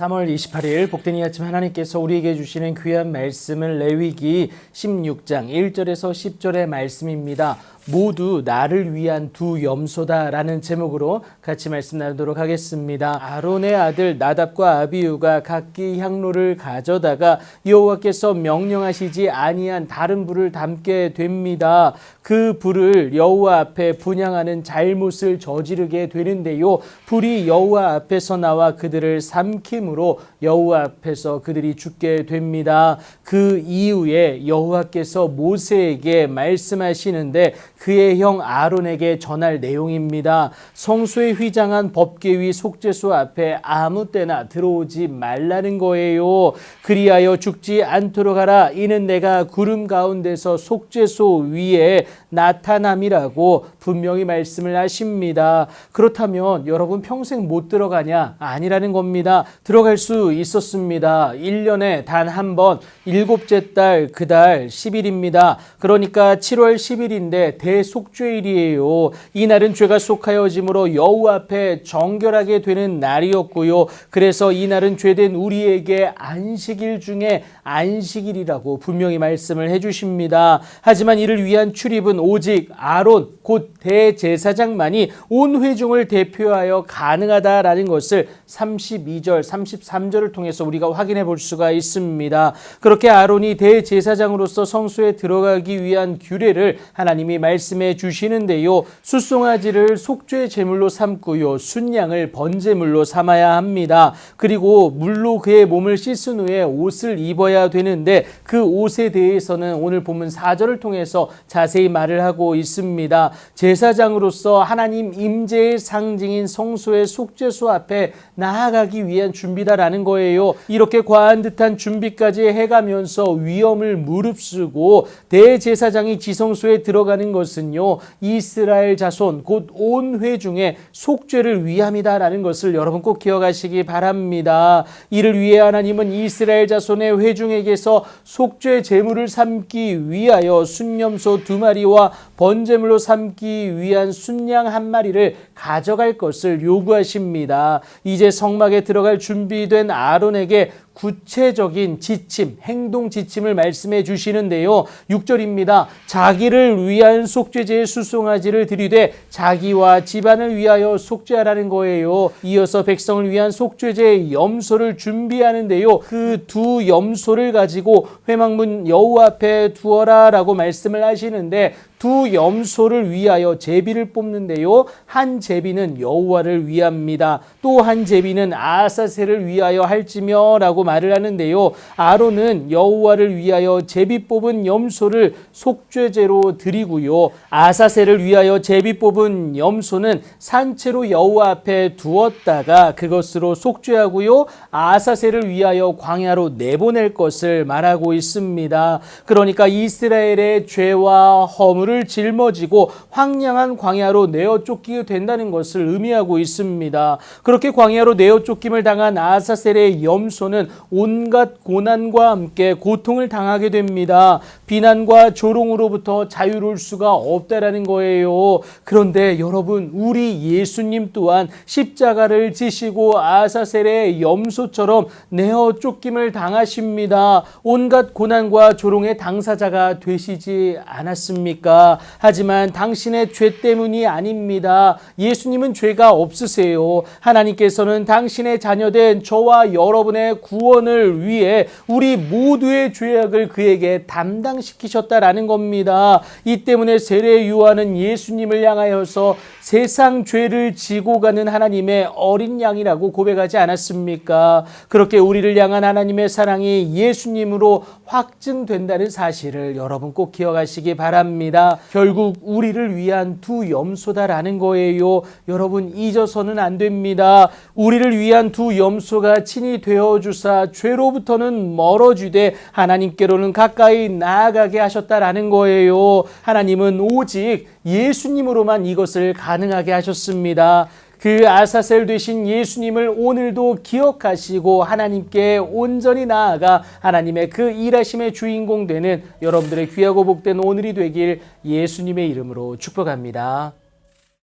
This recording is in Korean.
3월 28일 복된 이 아침 하나님께서 우리에게 주시는 귀한 말씀은 레위기 16장 1절에서 10절의 말씀입니다. 모두 나를 위한 두 염소다라는 제목으로 같이 말씀 나누도록 하겠습니다. 아론의 아들 나답과 아비후가 각기 향로를 가져다가 여호와께서 명령하시지 아니한 다른 불을 담게 됩니다. 그 불을 여호와 앞에 분향하는 잘못을 저지르게 되는데요. 불이 여호와 앞에서 나와 그들을 삼킴으로 여호와 앞에서 그들이 죽게 됩니다. 그 이후에 여호와께서 모세에게 말씀하시는데 그의 형 아론에게 전할 내용입니다. 성소에 휘장한 법궤 속죄소 앞에 아무 때나 들어오지 말라는 거예요. 그리하여 죽지 않도록 하라. 이는 내가 구름 가운데서 속죄소 위에 나타남이라고 분명히 말씀을 하십니다. 그렇다면 여러분 평생 못 들어가냐? 아니라는 겁니다. 들어갈 수 있었습니다. 1년에 단 한 번, 7째 달 그달 10일입니다. 그러니까 7월 10일인데 대속죄일이에요. 이날은 죄가 속하여짐으로 여호와 앞에 정결하게 되는 날이었고요. 그래서 이날은 죄된 우리에게 안식일 중에 안식일이라고 분명히 말씀을 해주십니다. 하지만 이를 위한 출입은 오직 아론 곧 대제사장만이 온 회중을 대표하여 가능하다라는 것을 32절 33절을 통해서 우리가 확인해 볼 수가 있습니다. 그렇게 아론이 대제사장으로서 성소에 들어가기 위한 규례를 하나님이 말씀해 주시는데요. 숫송아지를 속죄 제물로 삼고요. 순양을 번제물로 삼아야 합니다. 그리고 물로 그의 몸을 씻은 후에 옷을 입어야 되는데 그 옷에 대해서는 오늘 본문 4절을 통해서 자세히 말을 하고 있습니다. 제사장으로서 하나님 임재의 상징인 성소의 속죄소 앞에 나아가기 위한 준비다라는 거예요. 이렇게 과한 듯한 준비까지 해가면서 위험을 무릅쓰고 대제사장이 지성소에 들어가는 것은요, 이스라엘 자손 곧 온 회중의 속죄를 위함이다라는 것을 여러분 꼭 기억하시기 바랍니다. 이를 위해 하나님은 이스라엘 자손의 회중에게서 속죄 제물을 삼기 위하여 순염소 2마리와 번제물로 삼기 위한 순양 1마리를 가져갈 것을 요구하십니다. 이제 성막에 들어갈 준비된 아론에게 구체적인 지침, 행동 지침을 말씀해 주시는데요. 6절입니다. 자기를 위한 속죄제의 수송아지를 드리되 자기와 집안을 위하여 속죄하라는 거예요. 이어서 백성을 위한 속죄제의 염소를 준비하는데요. 그 두 염소를 가지고 회막문 여호와 앞에 두어라 라고 말씀을 하시는데 두 염소를 위하여 제비를 뽑는데요. 한 제비는 여호와를 위합니다. 또 한 제비는 아사셀을 위하여 할지며 라고 말을 하는데요. 아론은 여호와를 위하여 제비 뽑은 염소를 속죄제로 드리고요. 아사셀을 위하여 제비 뽑은 염소는 산채로 여호와 앞에 두었다가 그것으로 속죄하고요. 아사셀을 위하여 광야로 내보낼 것을 말하고 있습니다. 그러니까 이스라엘의 죄와 허물을 짊어지고 황량한 광야로 내어 쫓기게 된다는 것을 의미하고 있습니다. 그렇게 광야로 내어 쫓김을 당한 아사셀의 염소는 온갖 고난과 함께 고통을 당하게 됩니다. 비난과 조롱으로부터 자유로울 수가 없다라는 거예요. 그런데 여러분, 우리 예수님 또한 십자가를 지시고 아사셀의 염소처럼 내어 쫓김을 당하십니다. 온갖 고난과 조롱의 당사자가 되시지 않았습니까? 하지만 당신의 죄 때문이 아닙니다. 예수님은 죄가 없으세요. 하나님께서는 당신의 자녀된 저와 여러분의 구원을 위해 우리 모두의 죄악을 그에게 담당시키셨다라는 겁니다. 이 때문에 세례 요한은 예수님을 향하여서 세상 죄를 지고 가는 하나님의 어린 양이라고 고백하지 않았습니까? 그렇게 우리를 향한 하나님의 사랑이 예수님으로 확증된다는 사실을 여러분 꼭 기억하시기 바랍니다. 결국 우리를 위한 두 염소다라는 거예요. 여러분 잊어서는 안 됩니다. 우리를 위한 두 염소가 친히 되어주사 죄로부터는 멀어지되 하나님께로는 가까이 나아가게 하셨다라는 거예요. 하나님은 오직 예수님으로만 이것을 가능하게 하셨습니다. 그 아사셀 되신 예수님을 오늘도 기억하시고 하나님께 온전히 나아가 하나님의 그 일하심의 주인공 되는 여러분들의 귀하고 복된 오늘이 되길 예수님의 이름으로 축복합니다.